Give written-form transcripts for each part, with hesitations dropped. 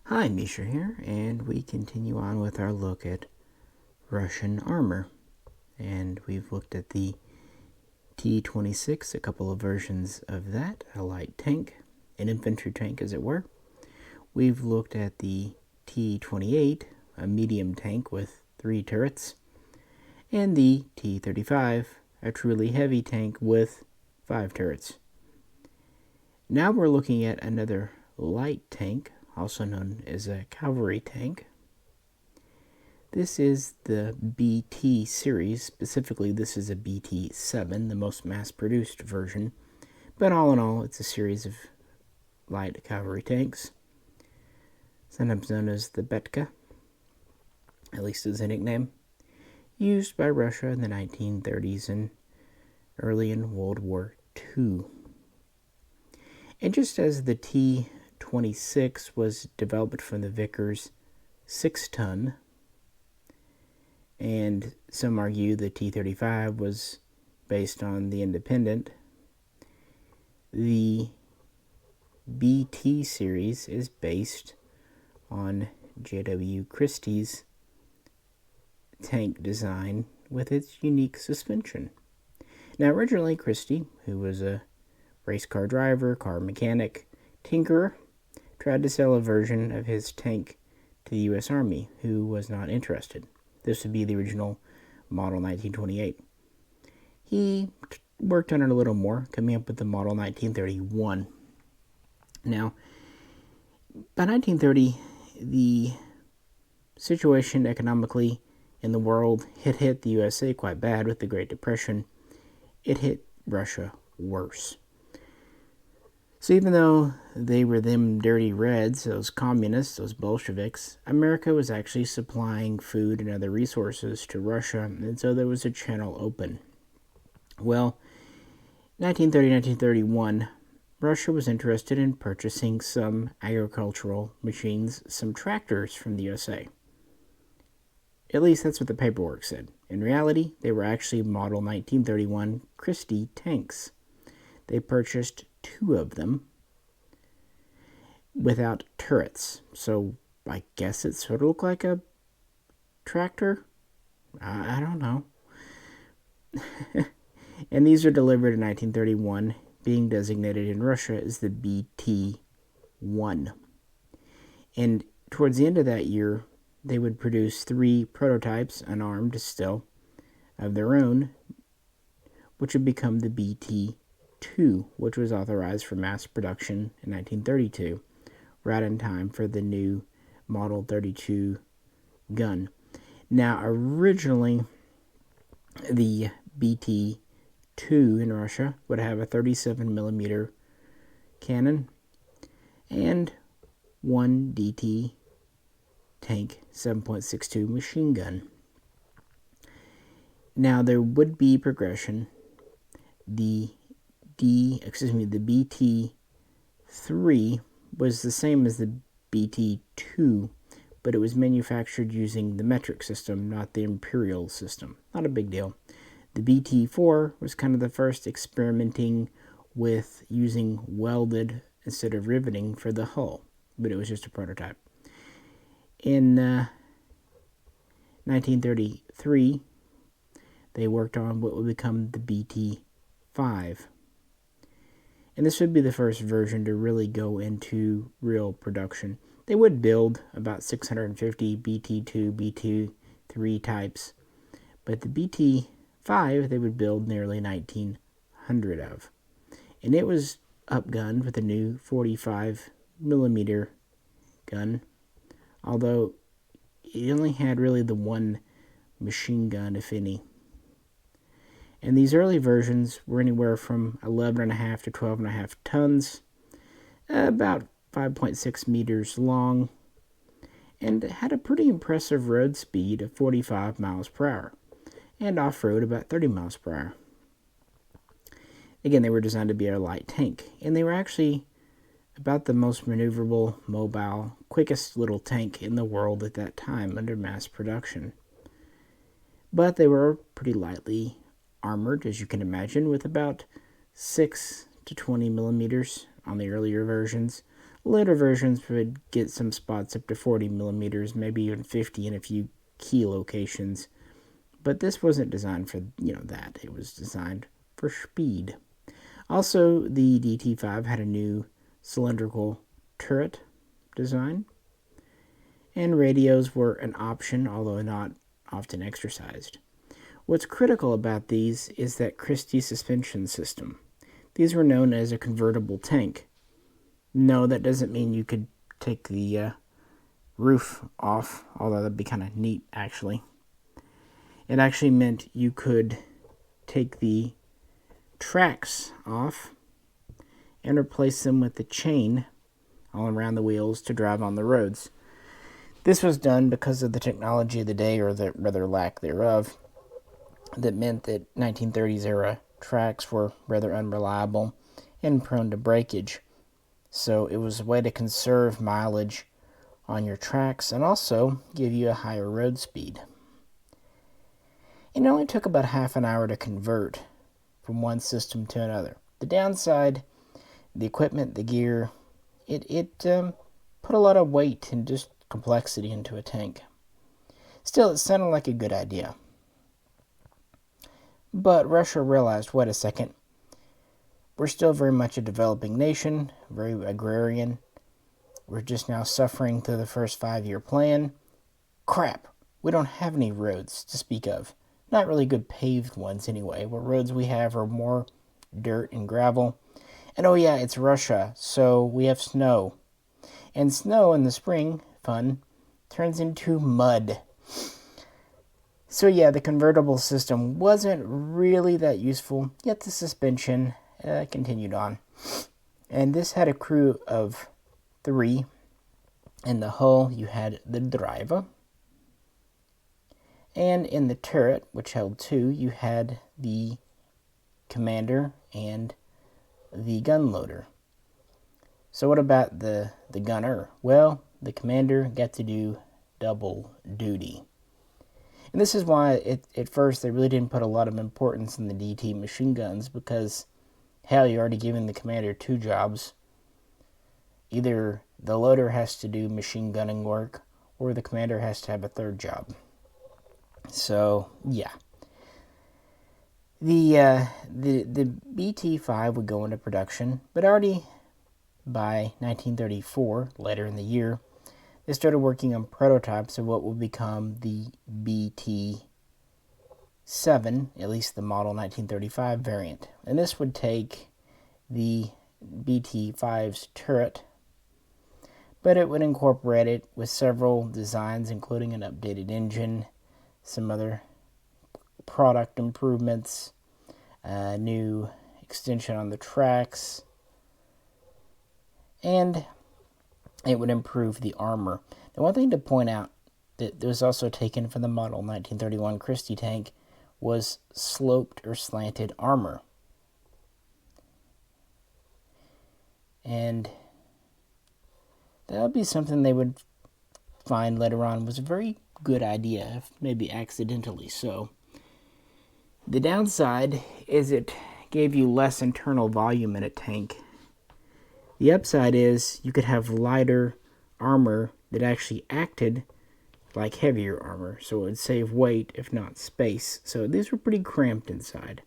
Hi, Misha here, and we continue on with our look at Russian armor. And we've looked at the T-26, a couple of versions of that, a light tank, an infantry tank as it were. We've looked at the T-28, a medium tank with 3 turrets, and the T-35, a truly heavy tank with 5 turrets. Now we're looking at another light tank, also known as a cavalry tank. This is the BT series. Specifically, this is a BT-7, the most mass-produced version. But all in all, it's a series of light cavalry tanks, sometimes known as the Betka, at least as a nickname, used by Russia in the 1930s and early in World War II. And just as the T-26 was developed from the Vickers 6-ton, and some argue the T-35 was based on the Independent, the BT series is based on J.W. Christie's tank design with its unique suspension. Now, originally, Christie, who was a race car driver, car mechanic, tinkerer, tried to sell a version of his tank to the U.S. Army, who was not interested. This would be the original Model 1928. He worked on it a little more, coming up with the Model 1931. Now, by 1930, the situation economically in the world had hit the USA quite bad with the Great Depression. It hit Russia worse. So even though they were them dirty Reds, those communists, those Bolsheviks, America was actually supplying food and other resources to Russia, and so there was a channel open. Well, 1930-1931, Russia was interested in purchasing some agricultural machines, some tractors from the USA. At least that's what the paperwork said. In reality, they were actually Model 1931 Christie tanks. They purchased 2 of them without turrets. So I guess it sort of looked like a tractor. I don't know. And these are delivered in 1931, being designated in Russia as the BT-1. And towards the end of that year, they would produce 3 prototypes, unarmed still, of their own, which would become the BT-2, which was authorized for mass production in 1932, right in time for the new Model 32 gun. Now, originally, the BT-2 in Russia would have a 37mm cannon and 1 DT tank 7.62 machine gun. Now, there would be progression. The BT-3 was the same as the BT-2, but it was manufactured using the metric system, not the imperial system. Not a big deal. The BT-4 was kind of the first experimenting with using welded instead of riveting for the hull, but it was just a prototype. In 1933, they worked on what would become the BT-5. And this would be the first version to really go into real production. They would build about 650 BT-2, BT-3 types, but the BT-5 they would build nearly 1,900 of. And it was upgunned with a new 45mm gun, although it only had really the 1 machine gun, if any. And these early versions were anywhere from 11.5 to 12.5 tons, about 5.6 meters long, and had a pretty impressive road speed of 45 miles per hour, and off-road about 30 miles per hour. Again, they were designed to be a light tank, and they were actually about the most maneuverable, mobile, quickest little tank in the world at that time under mass production. But they were pretty lightly armored, as you can imagine, with about 6 to 20 millimeters on the earlier versions, Later versions would get some spots up to 40 millimeters, maybe even 50 in a few key locations. But this wasn't designed for, that. It was designed for speed. Also, the DT-5 had a new cylindrical turret design, and radios were an option, although not often exercised. What's critical about these is that Christie suspension system. These were known as a convertible tank. No, that doesn't mean you could take the roof off, although that'd be kind of neat, actually. It actually meant you could take the tracks off and replace them with the chain all around the wheels to drive on the roads. This was done because of the technology of the day, or the rather lack thereof, that meant that 1930s era tracks were rather unreliable and prone to breakage. So it was a way to conserve mileage on your tracks and also give you a higher road speed. It only took about half an hour to convert from one system to another. The downside, the equipment, the gear, it put a lot of weight and just complexity into a tank. Still, it sounded like a good idea. But Russia realized, wait a second, we're still very much a developing nation, very agrarian. We're just now suffering through the first 5-year plan. Crap, we don't have any roads to speak of. Not really good paved ones anyway. What roads we have are more dirt and gravel. And oh yeah, it's Russia, so we have snow. And snow in the spring, fun, turns into mud. So yeah, the convertible system wasn't really that useful, yet the suspension continued on. And this had a crew of 3. In the hull, you had the driver. And in the turret, which held 2, you had the commander and the gun loader. So what about the gunner? Well, the commander got to do double duty. And this is why at first they really didn't put a lot of importance in the DT machine guns, because hell, you're already giving the commander 2 jobs. Either the loader has to do machine gunning work, or the commander has to have a 3rd job. So, yeah. The BT-5 would go into production, but already by 1934, later in the year, they started working on prototypes of what would become the BT-7, at least the model 1935 variant. And this would take the BT-5's turret, but it would incorporate it with several designs, including an updated engine, some other product improvements, a new extension on the tracks, and it would improve the armor. Now, one thing to point out that was also taken from the model 1931 Christie tank was sloped or slanted armor. And that would be something they would find later on was a very good idea, if maybe accidentally so. The downside is it gave you less internal volume in a tank. The upside is you could have lighter armor that actually acted like heavier armor, so it would save weight if not space. So these were pretty cramped inside.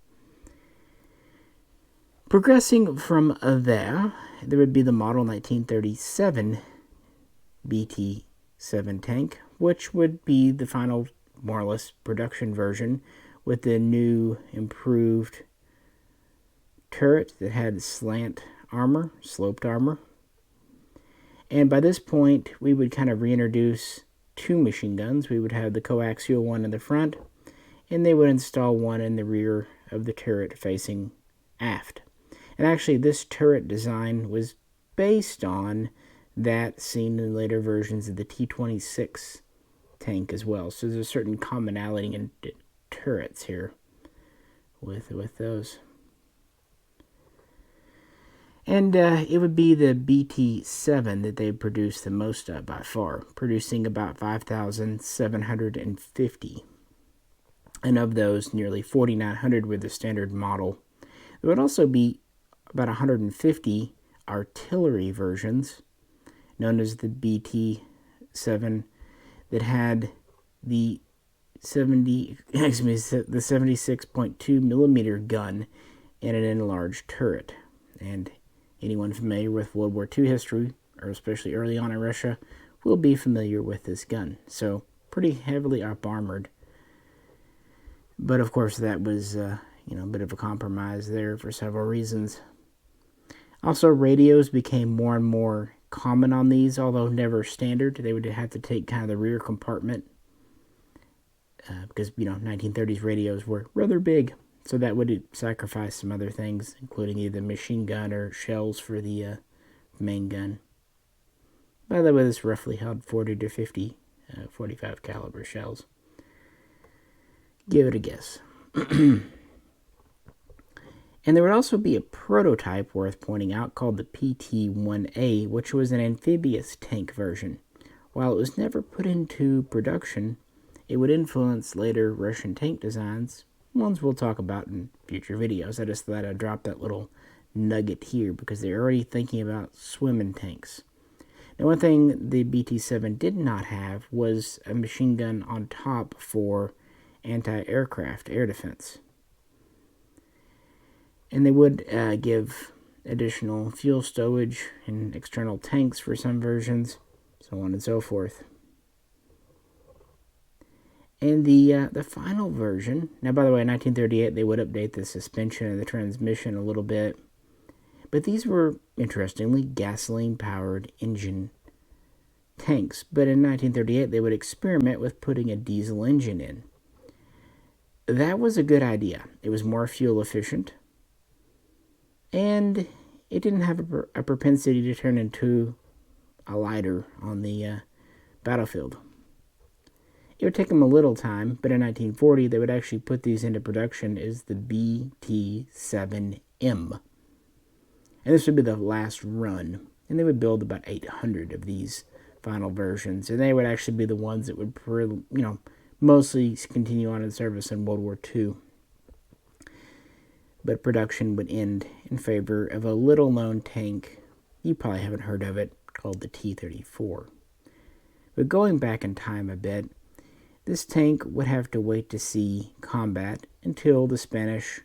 Progressing from there would be the model 1937 BT-7 tank, which would be the final, more or less, production version with the new, improved turret that had sloped armor. And by this point, we would kind of reintroduce 2 machine guns. We would have the coaxial one in the front, and they would install one in the rear of the turret facing aft. And actually, this turret design was based on that seen in later versions of the T-26 tank as well. So there's a certain commonality in turrets here with those. And it would be the BT-7 that they produced the most of by far, producing about 5,750. And of those, nearly 4,900 were the standard model. There would also be about 150 artillery versions, known as the BT-7, that had the 76.2 millimeter gun and an enlarged turret. And anyone familiar with World War II history, or especially early on in Russia, will be familiar with this gun. So pretty heavily up-armored. But of course that was a bit of a compromise there for several reasons. Also, radios became more and more common on these, although never standard. They would have to take kind of the rear compartment because 1930s radios were rather big, so that would sacrifice some other things, including either machine gun or shells for the main gun. By the way, this roughly held 40 to 50 .45 caliber shells. Give it a guess. And there would also be a prototype worth pointing out called the PT-1A, which was an amphibious tank version. While it was never put into production, it would influence later Russian tank designs, ones we'll talk about in future videos. I just thought I'd drop that little nugget here because they're already thinking about swimming tanks. Now, one thing the BT-7 did not have was a machine gun on top for anti-aircraft air defense. And they would give additional fuel stowage and external tanks for some versions, so on and so forth. And the final version, now by the way, in 1938 they would update the suspension and the transmission a little bit, but these were, interestingly, gasoline-powered engine tanks. But in 1938 they would experiment with putting a diesel engine in. That was a good idea. It was more fuel efficient, and it didn't have a propensity to turn into a lighter on the battlefield. It would take them a little time, but in 1940 they would actually put these into production as the BT-7M. And this would be the last run, and they would build about 800 of these final versions, and they would actually be the ones that would mostly continue on in service in World War II. But production would end in favor of a little-known tank, you probably haven't heard of it, called the T-34. But going back in time a bit, this tank would have to wait to see combat until the Spanish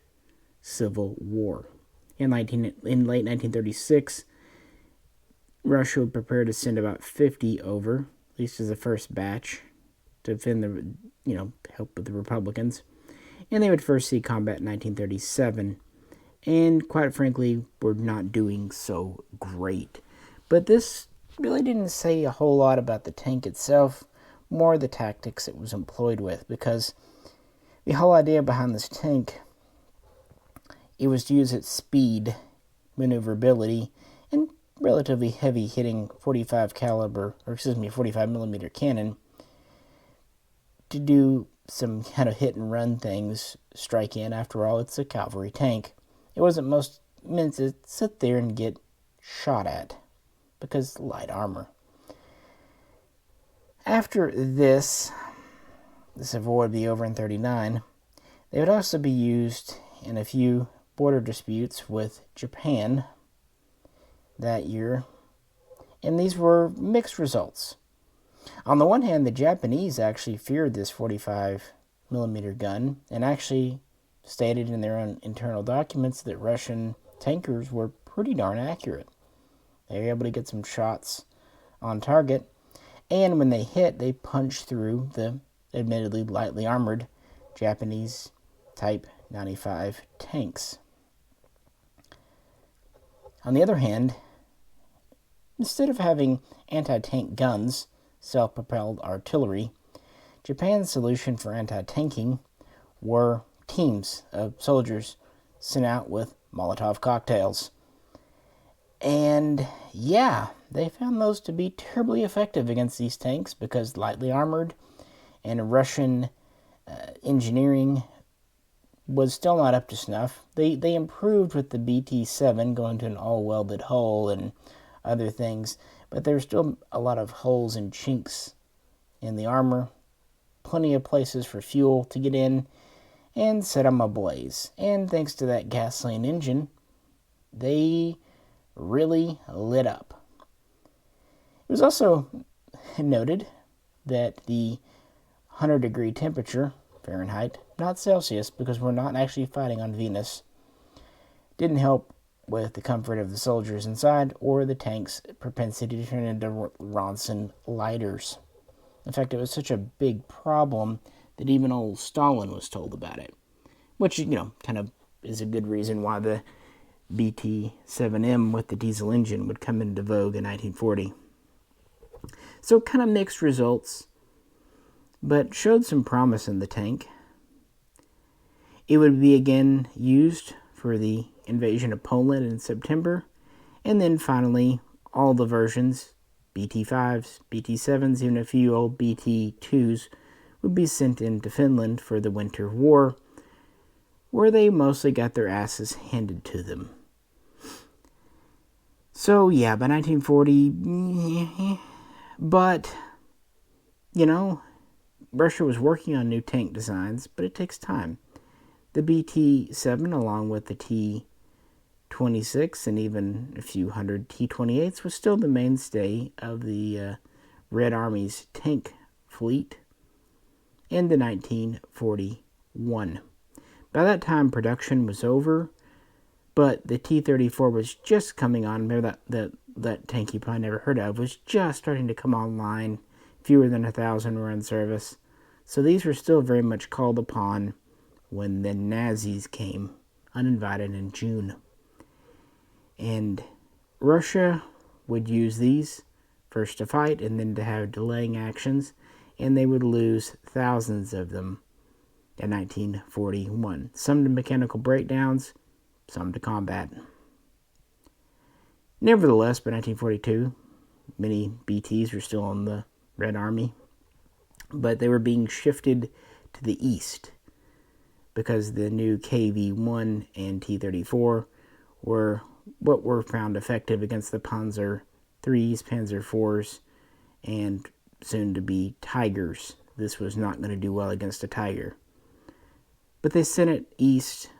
Civil War. In late 1936, Russia would prepare to send about 50 over, at least as a first batch, to defend help with the Republicans. And they would first see combat in 1937, and quite frankly, were not doing so great. But this really didn't say a whole lot about the tank itself, more the tactics it was employed with, because the whole idea behind this tank, it was to use its speed, maneuverability, and relatively heavy-hitting 45 millimeter cannon to do some kind of hit-and-run things, strike in. After all, it's a cavalry tank. It wasn't meant to sit there and get shot at, because light armor. After this war would be over in 1939, they would also be used in a few border disputes with Japan that year, and these were mixed results. On the one hand, the Japanese actually feared this 45 millimeter gun and actually stated in their own internal documents that Russian tankers were pretty darn accurate. They were able to get some shots on target, and when they hit, they punched through the admittedly lightly armored Japanese Type 95 tanks. On the other hand, instead of having anti-tank guns, self-propelled artillery, Japan's solution for anti-tanking were teams of soldiers sent out with Molotov cocktails. And yeah, they found those to be terribly effective against these tanks because lightly armored and Russian engineering was still not up to snuff. They improved with the BT-7 going to an all-welded hull and other things, but there were still a lot of holes and chinks in the armor, plenty of places for fuel to get in and set them ablaze. And thanks to that gasoline engine, they really lit up. It was also noted that the 100-degree temperature, Fahrenheit, not Celsius, because we're not actually fighting on Venus, didn't help with the comfort of the soldiers inside or the tank's propensity to turn into Ronson lighters. In fact, it was such a big problem that even old Stalin was told about it, which, kind of is a good reason why the BT-7M with the diesel engine would come into vogue in 1940. So kind of mixed results, but showed some promise in the tank. It would be again used for the invasion of Poland in September, and then finally all the versions, BT-5s, BT-7s, even a few old BT-2s, would be sent into Finland for the Winter War, where they mostly got their asses handed to them. So yeah, by 1940, but, Russia was working on new tank designs, but it takes time. The BT-7, along with the T-26 and even a few hundred T-28s, was still the mainstay of the Red Army's tank fleet in the 1941. By that time, production was over, but the T-34 was just coming on. Remember that tank you probably never heard of was just starting to come online. Fewer than 1,000 were in service. So these were still very much called upon when the Nazis came uninvited in June. And Russia would use these first to fight and then to have delaying actions, and they would lose thousands of them in 1941. Some to mechanical breakdowns, some to combat. Nevertheless, by 1942, many BTs were still on the Red Army, but they were being shifted to the east because the new KV-1 and T-34 were what were found effective against the Panzer IIIs, Panzer IVs, and soon to be Tigers. This was not going to do well against a Tiger. But they sent it east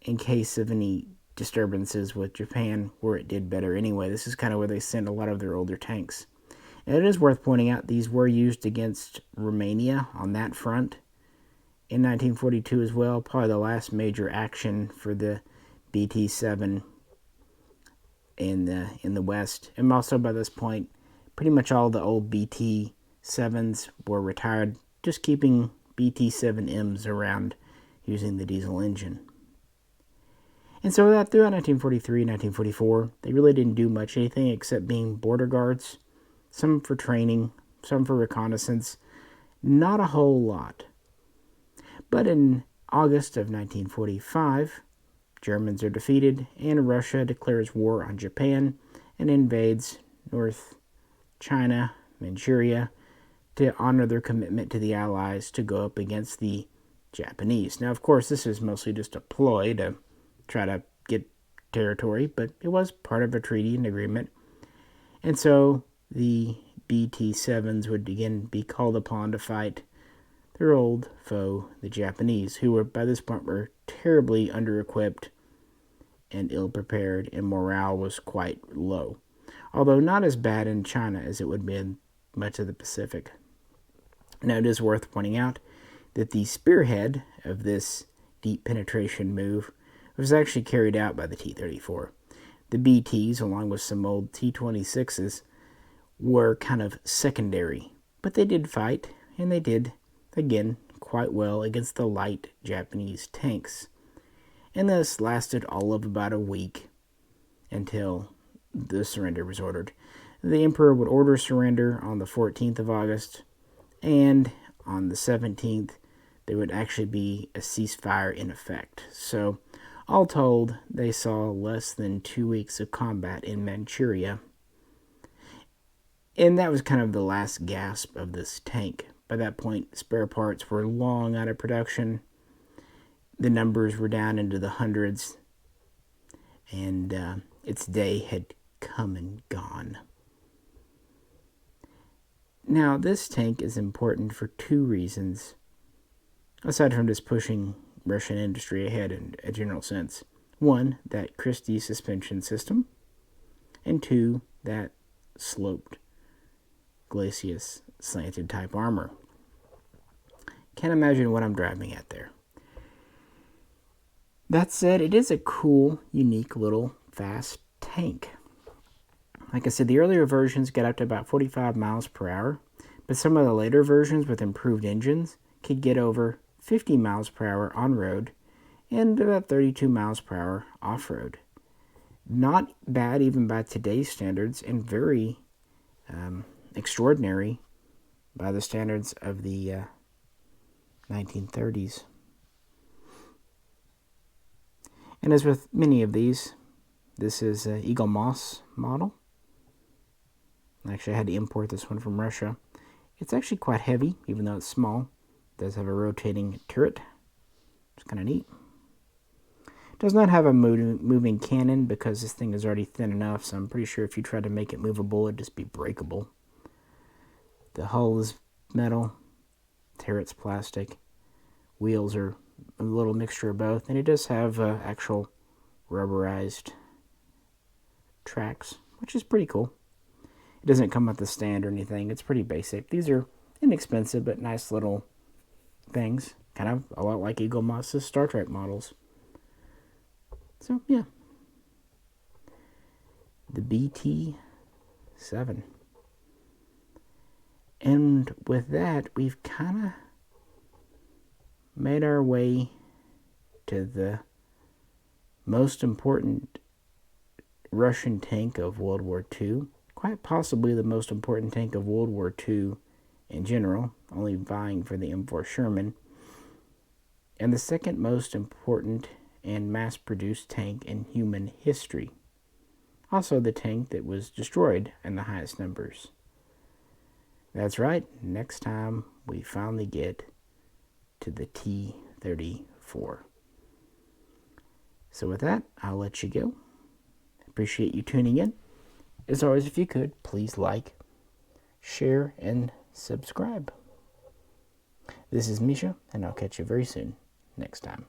in case of any disturbances with Japan, where it did better anyway. This is kind of where they sent a lot of their older tanks. And it is worth pointing out these were used against Romania on that front in 1942 as well. Probably the last major action for the BT-7 in the West. And also by this point, pretty much all the old BT-7s were retired, just keeping BT-7Ms around using the diesel engine. And so throughout 1943 and 1944, they really didn't do much anything except being border guards, some for training, some for reconnaissance, not a whole lot. But in August of 1945, Germans are defeated, and Russia declares war on Japan and invades North China, Manchuria, to honor their commitment to the Allies to go up against the Japanese. Now, of course, this is mostly just a ploy to try to get territory, but it was part of a treaty and agreement. And so the BT-7s would again be called upon to fight their old foe, the Japanese, who were by this point were terribly under-equipped and ill-prepared, and morale was quite low. Although not as bad in China as it would be in much of the Pacific. Now, it is worth pointing out that the spearhead of this deep penetration move was actually carried out by the T-34. The BTs, along with some old T-26s, were kind of secondary, but they did fight, and they did, again, quite well against the light Japanese tanks. And this lasted all of about a week until the surrender was ordered. The Emperor would order surrender on the 14th of August, and on the 17th, there would actually be a ceasefire in effect. So, all told, they saw less than 2 weeks of combat in Manchuria. And that was kind of the last gasp of this tank. By that point, spare parts were long out of production. The numbers were down into the hundreds. And its day had come and gone. Now, this tank is important for two reasons, aside from just pushing Russian industry ahead in a general sense. One, that Christie suspension system, and two, that sloped glacis slanted type armor. Can't imagine what I'm driving at there. That said, it is a cool, unique little fast tank. Like I said, the earlier versions get up to about 45 miles per hour, but some of the later versions with improved engines could get over 50 miles per hour on road and about 32 miles per hour off-road. Not bad even by today's standards, and very extraordinary by the standards of the 1930s. And as with many of these, this is an Eagle Moss model. Actually, I had to import this one from Russia. It's actually quite heavy, even though it's small. It does have a rotating turret. It's kind of neat. It does not have a moving cannon because this thing is already thin enough, so I'm pretty sure if you tried to make it movable, it'd just be breakable. The hull is metal, turret's plastic, wheels are a little mixture of both, and it does have actual rubberized tracks, which is pretty cool. It doesn't come with the stand or anything. It's pretty basic. These are inexpensive but nice little things, kind of a lot like Eagle Moss's Star Trek models. So yeah, the BT-7. And with that, we've kind of made our way to the most important Russian tank of World War II, quite possibly the most important tank of World War II in general, only vying for the M4 Sherman, and the second most important and mass-produced tank in human history. Also the tank that was destroyed in the highest numbers. That's right, next time we finally get to the T-34. So with that, I'll let you go. Appreciate you tuning in. As always, if you could, please like, share, and subscribe. This is Misha, and I'll catch you very soon next time.